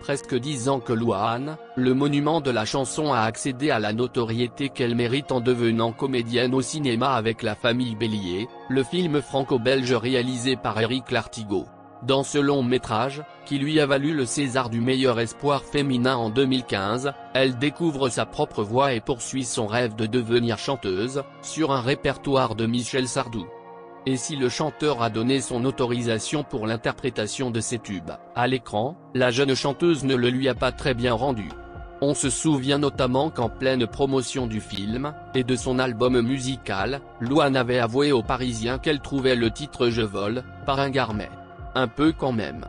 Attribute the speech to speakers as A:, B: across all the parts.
A: presque 10 ans que Louane, le monument de la chanson, a accédé à la notoriété qu'elle mérite en devenant comédienne au cinéma avec La Famille Bélier, le film franco-belge réalisé par Éric Lartigot. Dans ce long métrage, qui lui a valu le César du meilleur espoir féminin en 2015, elle découvre sa propre voix et poursuit son rêve de devenir chanteuse, sur un répertoire de Michel Sardou. Et si le chanteur a donné son autorisation pour l'interprétation de ses tubes, à l'écran, la jeune chanteuse ne le lui a pas très bien rendu. On se souvient notamment qu'en pleine promotion du film, et de son album musical, Louane avait avoué aux Parisiens qu'elle trouvait le titre Je vole, par un garmet. Un peu quand même.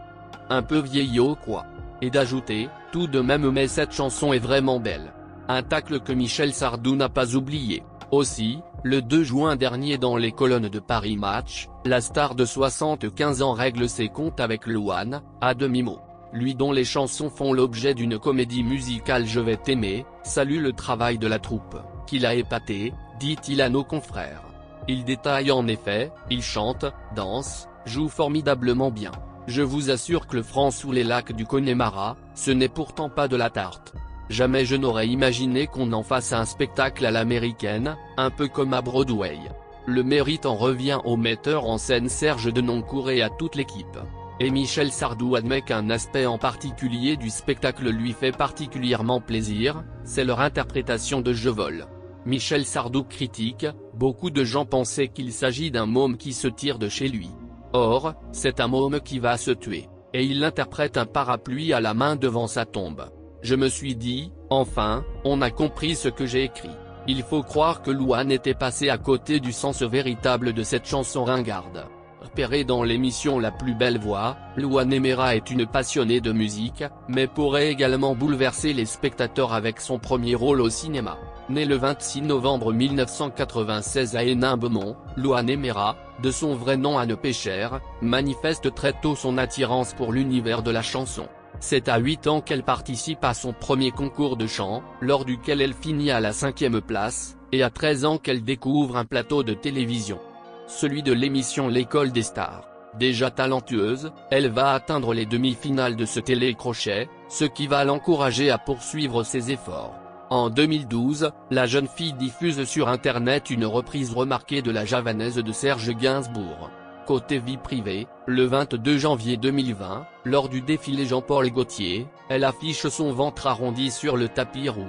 A: Un peu vieillot quoi. Et d'ajouter, tout de même mais cette chanson est vraiment belle. Un tacle que Michel Sardou n'a pas oublié. Aussi, le 2 juin dernier dans les colonnes de Paris Match, la star de 75 ans règle ses comptes avec Louane, à demi-mot. Lui dont les chansons font l'objet d'une comédie musicale Je vais t'aimer, salue le travail de la troupe, qui l'a épaté, dit-il à nos confrères. Il détaille en effet, il chante, danse, joue formidablement bien. Je vous assure que le franc sous les lacs du Connemara, ce n'est pourtant pas de la tarte. Jamais je n'aurais imaginé qu'on en fasse un spectacle à l'américaine, un peu comme à Broadway. Le mérite en revient au metteur en scène Serge Denoncourt et à toute l'équipe. Et Michel Sardou admet qu'un aspect en particulier du spectacle lui fait particulièrement plaisir, c'est leur interprétation de Je vole. Michel Sardou critique, beaucoup de gens pensaient qu'il s'agit d'un môme qui se tire de chez lui. Or, c'est un môme qui va se tuer, et il interprète un parapluie à la main devant sa tombe. Je me suis dit, enfin, on a compris ce que j'ai écrit. Il faut croire que Louane était passée à côté du sens véritable de cette chanson ringarde. Repérée dans l'émission La plus belle voix, Louane Aimera est une passionnée de musique, mais pourrait également bouleverser les spectateurs avec son premier rôle au cinéma. Née le 26 novembre 1996 à Hénin-Beaumont, Louane Aimera, de son vrai nom Anne Pécher, manifeste très tôt son attirance pour l'univers de la chanson. C'est à 8 ans qu'elle participe à son premier concours de chant, lors duquel elle finit à la 5e place, et à 13 ans qu'elle découvre un plateau de télévision. Celui de l'émission L'école des stars. Déjà talentueuse, elle va atteindre les demi-finales de ce télécrochet, ce qui va l'encourager à poursuivre ses efforts. En 2012, la jeune fille diffuse sur Internet une reprise remarquée de La Javanaise de Serge Gainsbourg. Côté vie privée, le 22 janvier 2020, lors du défilé Jean-Paul Gaultier, elle affiche son ventre arrondi sur le tapis rouge.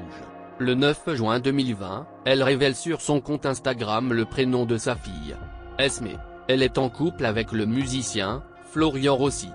A: Le 9 juin 2020, elle révèle sur son compte Instagram le prénom de sa fille. Esmé. Elle est en couple avec le musicien, Florian Rossi.